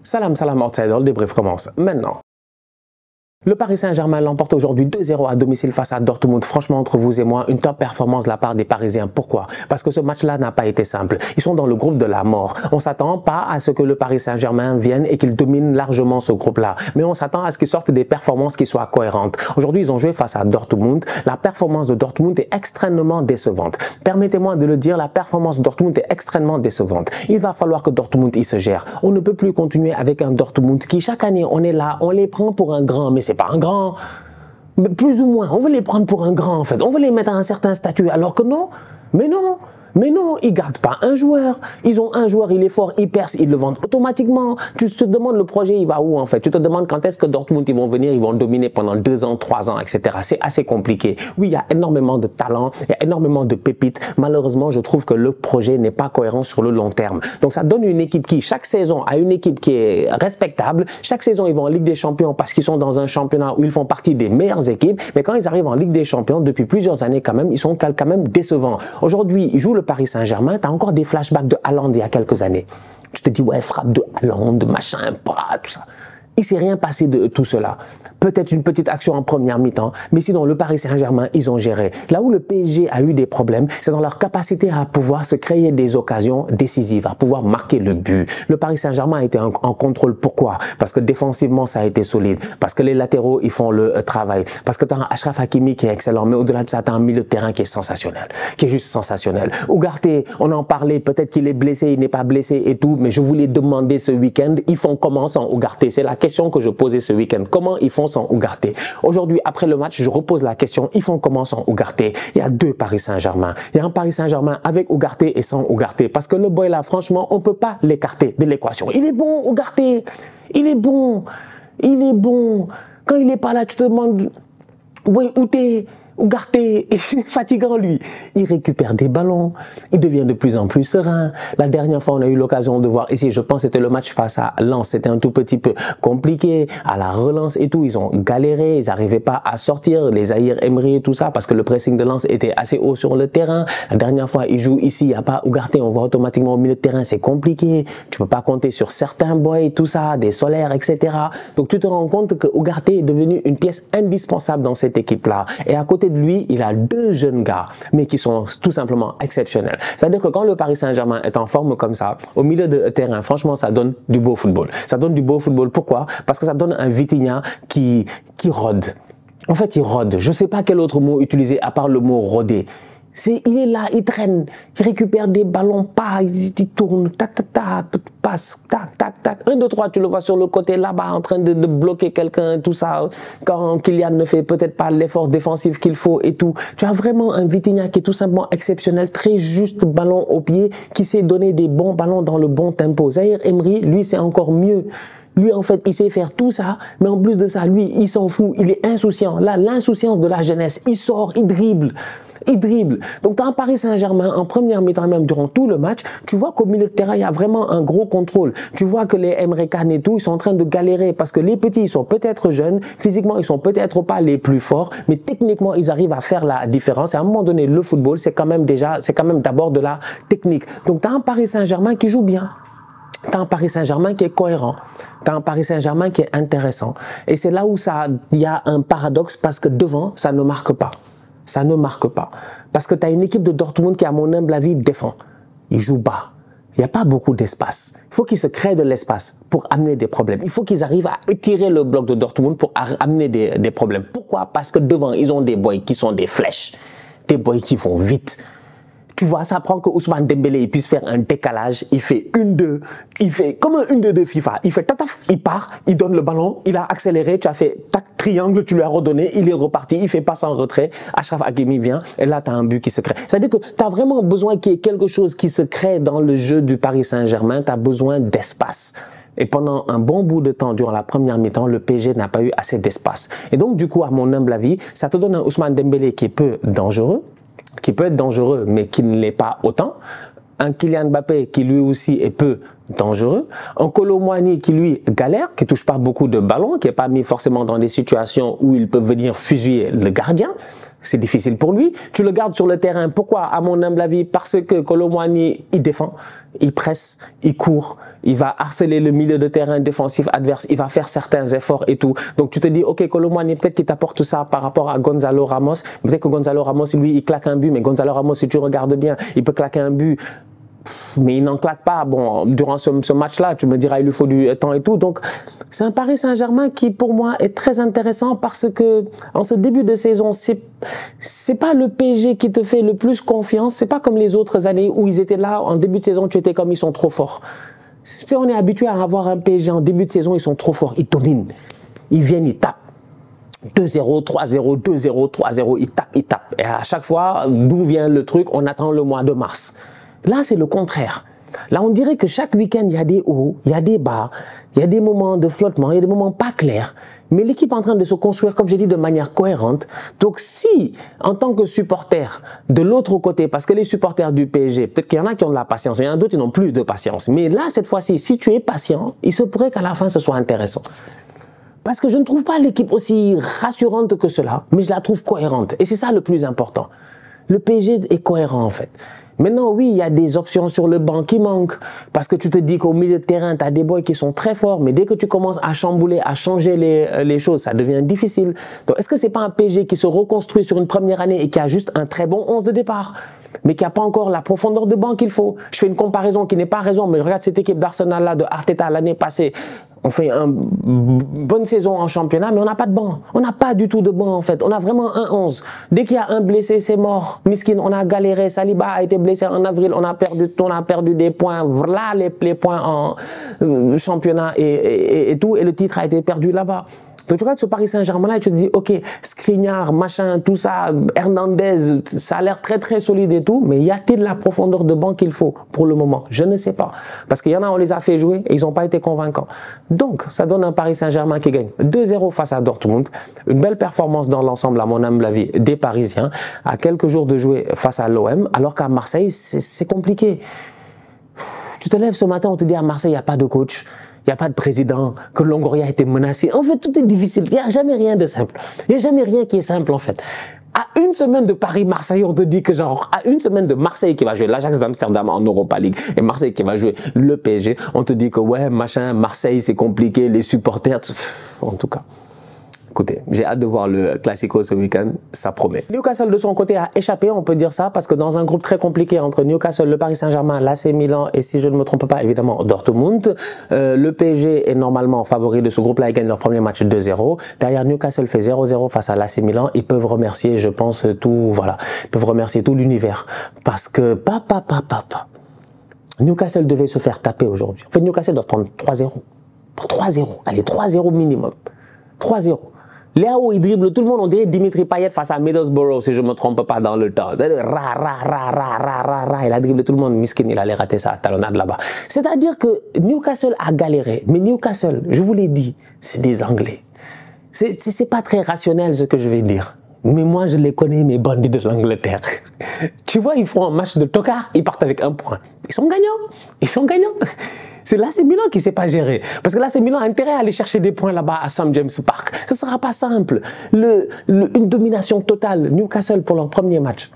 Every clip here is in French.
Salam, salam, outsider, le débrief commence maintenant. Le Paris Saint-Germain l'emporte aujourd'hui 2-0 à domicile face à Dortmund. Franchement, entre vous et moi, une top performance de la part des Parisiens. Pourquoi? Parce que ce match-là n'a pas été simple. Ils sont dans le groupe de la mort. On ne s'attend pas à ce que le Paris Saint-Germain vienne et qu'il domine largement ce groupe-là. Mais on s'attend à ce qu'ils sortent des performances qui soient cohérentes. Aujourd'hui, ils ont joué face à Dortmund. La performance de Dortmund est extrêmement décevante. Permettez-moi de le dire, la performance de Dortmund est extrêmement décevante. Il va falloir que Dortmund il se gère. On ne peut plus continuer avec un Dortmund qui, chaque année, on est là, on les prend pour un grand, mais c'est pas un grand, plus ou moins, on veut les prendre pour un grand en fait, on veut les mettre à un certain statut, alors que non, mais non, ils gardent pas un joueur, ils ont un joueur, il est fort, il perce, ils le vendent automatiquement. Tu te demandes le projet, il va où en fait? Tu te demandes quand est-ce que Dortmund ils vont venir, ils vont dominer pendant 2 ans, 3 ans, etc. C'est assez compliqué. Oui, il y a énormément de talent, il y a énormément de pépites. Malheureusement, je trouve que le projet n'est pas cohérent sur le long terme. Donc ça donne une équipe qui, chaque saison, a une équipe qui est respectable. Chaque saison, ils vont en Ligue des Champions parce qu'ils sont dans un championnat où ils font partie des meilleures équipes. Mais quand ils arrivent en Ligue des Champions, depuis plusieurs années quand même, ils sont quand même décevants. Aujourd'hui, ils jouent le Paris Saint-Germain. Tu as encore des flashbacks de Haaland il y a quelques années. Tu te dis, ouais, frappe de Haaland, machin, tout ça. Il ne s'est rien passé de tout cela. Peut-être une petite action en première mi-temps, mais sinon, le Paris Saint-Germain, ils ont géré. Là où le PSG a eu des problèmes, c'est dans leur capacité à pouvoir se créer des occasions décisives, à pouvoir marquer le but. Le Paris Saint-Germain a été en contrôle. Pourquoi? Parce que défensivement, ça a été solide. Parce que les latéraux, ils font le travail. Parce que tu as un Achraf Hakimi qui est excellent, mais au-delà de ça, tu as un milieu de terrain qui est sensationnel, qui est juste sensationnel. Ugarte, on en parlait, peut-être qu'il est blessé, il n'est pas blessé et tout, mais je voulais demander ce week-end, ils font comment sans Ugarte? C'est la question que je posais ce week-end. Comment ils font sans Ugarte? Aujourd'hui, après le match, je repose la question. Ils font comment sans Ugarte? Il y a 2 Paris Saint-Germain. Il y a un Paris Saint-Germain avec Ugarte et sans Ugarte. Parce que le boy là, franchement, on ne peut pas l'écarter de l'équation. Il est bon, Ugarte. Il est bon. Il est bon. Quand il n'est pas là, tu te demandes, boy, où t'es? Ugarte est fatigant lui, il récupère des ballons, il devient de plus en plus serein. La dernière fois on a eu l'occasion de voir ici, je pense c'était le match face à Lens, c'était un tout petit peu compliqué, à la relance et tout, ils ont galéré, ils n'arrivaient pas à sortir, les Zahir Emery et tout ça, parce que le pressing de Lens était assez haut sur le terrain. La dernière fois ils jouent ici, il n'y a pas Ugarte, on voit automatiquement au milieu de terrain, c'est compliqué, tu peux pas compter sur certains boys, tout ça, des solaires, etc. Donc tu te rends compte que Ugarte est devenu une pièce indispensable dans cette équipe-là. Et à côté de lui, il a 2 jeunes gars, mais qui sont tout simplement exceptionnels. C'est-à-dire que quand le Paris Saint-Germain est en forme comme ça, au milieu de terrain, franchement, ça donne du beau football. Ça donne du beau football. Pourquoi? Parce que ça donne un Vitinha qui rôde. En fait, il rôde. Je ne sais pas quel autre mot utiliser à part le mot rôder. Il est là, il traîne, il récupère des ballons, il tourne, tac, tac, tac, passe, tac, tac, tac. 1, 2, 3, tu le vois sur le côté là-bas en train de bloquer quelqu'un, tout ça. Quand Kylian ne fait peut-être pas l'effort défensif qu'il faut et tout. Tu as vraiment un Vitinha qui est tout simplement exceptionnel, très juste ballon au pied, qui sait donner des bons ballons dans le bon tempo. Zahir Emery, lui, c'est encore mieux. Lui, en fait, il sait faire tout ça, mais en plus de ça, lui, il s'en fout, il est insouciant. Là, l'insouciance de la jeunesse, il sort, il dribble. Il dribble. Donc, dans Paris Saint-Germain, en première mi-temps, même durant tout le match, tu vois qu'au milieu de terrain, il y a vraiment un gros contrôle. Tu vois que les Emre Can et tout, ils sont en train de galérer parce que les petits, ils sont peut-être jeunes, physiquement, ils sont peut-être pas les plus forts, mais techniquement, ils arrivent à faire la différence. Et à un moment donné, le football, c'est quand même d'abord de la technique. Donc, tu as un Paris Saint-Germain qui joue bien. Tu as un Paris Saint-Germain qui est cohérent. Tu as un Paris Saint-Germain qui est intéressant. Et c'est là où il y a un paradoxe parce que devant, ça ne marque pas. Ça ne marque pas. Parce que tu as une équipe de Dortmund qui, à mon humble avis, défend. Ils jouent bas. Il n'y a pas beaucoup d'espace. Il faut qu'ils se créent de l'espace pour amener des problèmes. Il faut qu'ils arrivent à étirer le bloc de Dortmund pour amener des problèmes. Pourquoi? Parce que devant, ils ont des boys qui sont des flèches. Des boys qui vont vite. Tu vois, ça prend que Ousmane Dembélé il puisse faire un décalage, il fait 1-2, il fait comme un 1-2 de FIFA, il fait tataf, il part, il donne le ballon, il a accéléré, tu as fait tac, triangle, tu lui as redonné, il est reparti, il fait passe en retrait, Achraf Hakimi vient, et là tu as un but qui se crée. C'est-à-dire que tu as vraiment besoin qu'il y ait quelque chose qui se crée dans le jeu du Paris Saint-Germain, tu as besoin d'espace. Et pendant un bon bout de temps, durant la première mi-temps, le PSG n'a pas eu assez d'espace. Et donc, du coup, à mon humble avis, ça te donne un Ousmane Dembélé qui est peu dangereux, qui peut être dangereux, mais qui ne l'est pas autant. Un Kylian Mbappé qui lui aussi est peu dangereux. Un Kolo Muani qui lui galère, qui touche pas beaucoup de ballons, qui n'est pas mis forcément dans des situations où il peut venir fusiller le gardien. c'est difficile pour lui. Tu le gardes sur le terrain. Pourquoi? À mon humble avis, parce que Kolo Muani, il défend, il presse, il court, il va harceler le milieu de terrain défensif adverse, il va faire certains efforts et tout. Donc tu te dis, ok, Kolo Muani, peut-être qu'il t'apporte ça par rapport à Gonzalo Ramos. Peut-être que Gonzalo Ramos, lui, il claque un but, mais Gonzalo Ramos, si tu regardes bien, il peut claquer un but, mais il n'en claque pas. Bon, durant ce match-là, tu me diras, il lui faut du temps et tout. Donc, c'est un Paris Saint-Germain qui, pour moi, est très intéressant parce que, en ce début de saison, c'est pas le PSG qui te fait le plus confiance. C'est pas comme les autres années où ils étaient là. En début de saison, tu étais comme ils sont trop forts. Tu sais, on est habitué à avoir un PSG en début de saison, ils sont trop forts. Ils dominent. Ils viennent, ils tapent. 2-0, 3-0, 2-0, 3-0, ils tapent. Et à chaque fois, d'où vient le truc? On attend le mois de mars. Là, c'est le contraire. Là, on dirait que chaque week-end, il y a des hauts, il y a des bas, il y a des moments de flottement, il y a des moments pas clairs. Mais l'équipe est en train de se construire, comme j'ai dit, de manière cohérente. Donc, si, en tant que supporter, de l'autre côté, parce que les supporters du PSG, peut-être qu'il y en a qui ont de la patience, mais il y en a d'autres qui n'ont plus de patience. Mais là, cette fois-ci, si tu es patient, il se pourrait qu'à la fin, ce soit intéressant. Parce que je ne trouve pas l'équipe aussi rassurante que cela, mais je la trouve cohérente. Et c'est ça le plus important. Le PSG est cohérent, en fait. Maintenant, oui, il y a des options sur le banc qui manquent parce que tu te dis qu'au milieu de terrain, tu as des boys qui sont très forts, mais dès que tu commences à chambouler, à changer les choses, ça devient difficile. Donc, est-ce que c'est pas un PSG qui se reconstruit sur une première année et qui a juste un très bon 11 de départ, mais qui n'a pas encore la profondeur de banc qu'il faut? Je fais une comparaison qui n'est pas raison, mais je regarde cette équipe d'Arsenal-là, de Arteta l'année passée. On fait une bonne saison en championnat, mais on n'a pas de banc. On n'a pas du tout de banc, en fait. On a vraiment un 11. Dès qu'il y a un blessé, c'est mort. Miskin, on a galéré. Saliba a été blessé en avril. On a perdu des points. Voilà les points en championnat et tout. Et le titre a été perdu là-bas. Donc tu regardes ce Paris Saint-Germain-là et tu te dis, ok, Skriniar, machin, tout ça, Hernandez, ça a l'air très très solide et tout, mais y a-t-il la profondeur de banc qu'il faut pour le moment? Je ne sais pas. Parce qu'il y en a, on les a fait jouer et ils n'ont pas été convaincants. Donc, ça donne un Paris Saint-Germain qui gagne 2-0 face à Dortmund. Une belle performance dans l'ensemble, à mon humble avis, des Parisiens, à quelques jours de jouer face à l'OM, alors qu'à Marseille, c'est compliqué. Tu te lèves ce matin, on te dit à Marseille, il n'y a pas de coach. Il n'y a pas de président, que Longoria a été menacé. En fait, tout est difficile. Il n'y a jamais rien de simple. Il n'y a jamais rien qui est simple, en fait. À une semaine de Paris-Marseille, on te dit que genre, à une semaine de Marseille qui va jouer l'Ajax d'Amsterdam en Europa League et Marseille qui va jouer le PSG, on te dit que ouais, machin, Marseille, c'est compliqué, les supporters, en tout cas. Écoutez, j'ai hâte de voir le Classico ce week-end, ça promet. Newcastle de son côté a échappé, on peut dire ça, parce que dans un groupe très compliqué entre Newcastle, le Paris Saint-Germain, l'AC Milan et si je ne me trompe pas, évidemment, Dortmund, le PSG est normalement favori de ce groupe-là, ils gagnent leur premier match 2-0. Derrière, Newcastle fait 0-0 face à l'AC Milan. Ils peuvent remercier, je pense, tout, voilà, ils peuvent remercier tout l'univers. Parce que, Newcastle devait se faire taper aujourd'hui. En fait, Newcastle doit prendre 3-0. Pour 3-0, allez, 3-0 minimum. 3-0. Léao, il dribble tout le monde, on dirait Dimitri Payet face à Middlesbrough, si je ne me trompe pas dans le temps. Il a dribblé tout le monde, Miskin, il allait rater sa talonnade là-bas. C'est-à-dire que Newcastle a galéré, mais Newcastle, je vous l'ai dit, c'est des Anglais. C'est pas très rationnel ce que je vais dire. Mais moi, je les connais, mes bandits de l'Angleterre. Tu vois, ils font un match de tocard, ils partent avec un point. Ils sont gagnants. Ils sont gagnants. C'est l'AC Milan qui ne sait pas gérer. Parce que l'AC Milan a intérêt à aller chercher des points là-bas à St. James Park. Ce ne sera pas simple. Une domination totale. Newcastle pour leur premier match.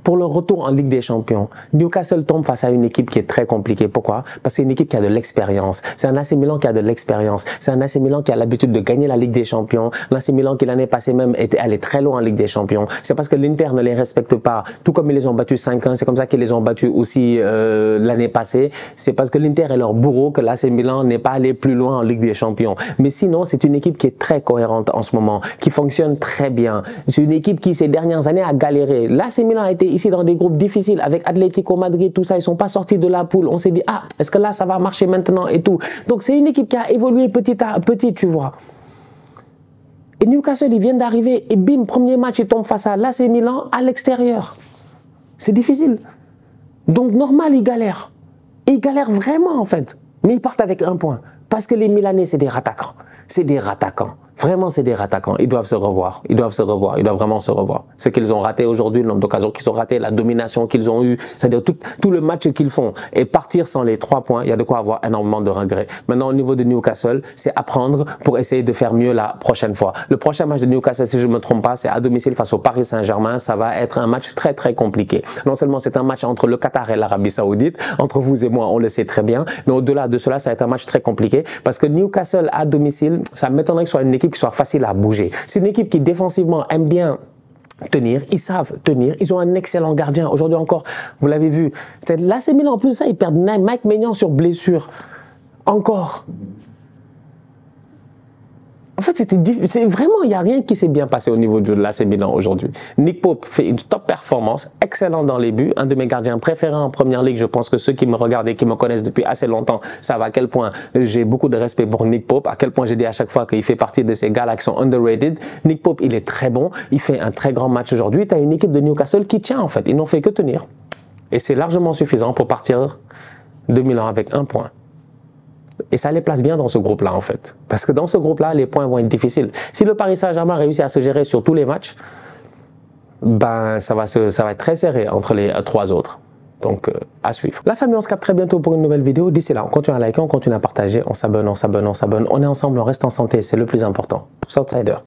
Pour leur retour en Ligue des Champions, Newcastle tombe face à une équipe qui est très compliquée. Pourquoi? Parce que c'est une équipe qui a de l'expérience. C'est un AC Milan qui a de l'expérience. C'est un AC Milan qui a l'habitude de gagner la Ligue des Champions. L'AC Milan qui l'année passée même était allé très loin en Ligue des Champions. C'est parce que l'Inter ne les respecte pas. Tout comme ils les ont battus 5-1, c'est comme ça qu'ils les ont battus aussi l'année passée. C'est parce que l'Inter est leur bourreau que l'AC Milan n'est pas allé plus loin en Ligue des Champions. Mais sinon, c'est une équipe qui est très cohérente en ce moment, qui fonctionne très bien. C'est une équipe qui, ces dernières années, a galéré. L'AC Milan a été ici dans des groupes difficiles avec Atlético Madrid, tout ça, ils sont pas sortis de la poule. On s'est dit, ah, est-ce que là, ça va marcher maintenant et tout. Donc, c'est une équipe qui a évolué petit à petit, tu vois. Et Newcastle, ils viennent d'arriver et bim, premier match, ils tombent face à l'AC Milan à l'extérieur. C'est difficile. Donc, normal, ils galèrent. Et ils galèrent vraiment, en fait. Mais ils partent avec un point. Parce que les Milanais, c'est des rattaquants. C'est des rattaquants. Vraiment, c'est des attaquants. Ils doivent se revoir. Ils doivent se revoir. Ils doivent vraiment se revoir. Ce qu'ils ont raté aujourd'hui, le nombre d'occasions qu'ils ont raté, la domination qu'ils ont eue, c'est-à-dire tout le match qu'ils font. Et partir sans les 3 points, il y a de quoi avoir énormément de regrets. Maintenant, au niveau de Newcastle, c'est apprendre pour essayer de faire mieux la prochaine fois. Le prochain match de Newcastle, si je ne me trompe pas, c'est à domicile face au Paris Saint-Germain. Ça va être un match très, très compliqué. Non seulement c'est un match entre le Qatar et l'Arabie Saoudite, entre vous et moi, on le sait très bien, mais au-delà de cela, ça va être un match très compliqué parce que Newcastle à domicile, ça m'étonnerait que ce soit une équipe qui soit facile à bouger. C'est une équipe qui défensivement aime bien tenir, ils savent tenir, ils ont un excellent gardien. Aujourd'hui encore, vous l'avez vu, l'AC Milan en plus de ça, ils perdent Mike Maignan sur blessure. Encore. En fait, c'est vraiment, il n'y a rien qui s'est bien passé au niveau de l'AC Milan aujourd'hui. Nick Pope fait une top performance, excellent dans les buts, un de mes gardiens préférés en première ligue. Je pense que ceux qui me regardent et qui me connaissent depuis assez longtemps savent à quel point j'ai beaucoup de respect pour Nick Pope, à quel point je dis à chaque fois qu'il fait partie de ces gars-là qui sont underrated. Nick Pope, il est très bon, il fait un très grand match aujourd'hui. Tu as une équipe de Newcastle qui tient en fait, ils n'ont fait que tenir. Et c'est largement suffisant pour partir de Milan avec 1 point. Et ça les place bien dans ce groupe-là, en fait. Parce que dans ce groupe-là, les points vont être difficiles. Si le Paris Saint-Germain réussit à se gérer sur tous les matchs, ben, ça va être très serré entre les 3 autres. Donc, à suivre. La famille, on se capte très bientôt pour une nouvelle vidéo. D'ici là, on continue à liker, on continue à partager, on s'abonne, on s'abonne, on s'abonne. On est ensemble, on reste en santé, c'est le plus important. Southsider.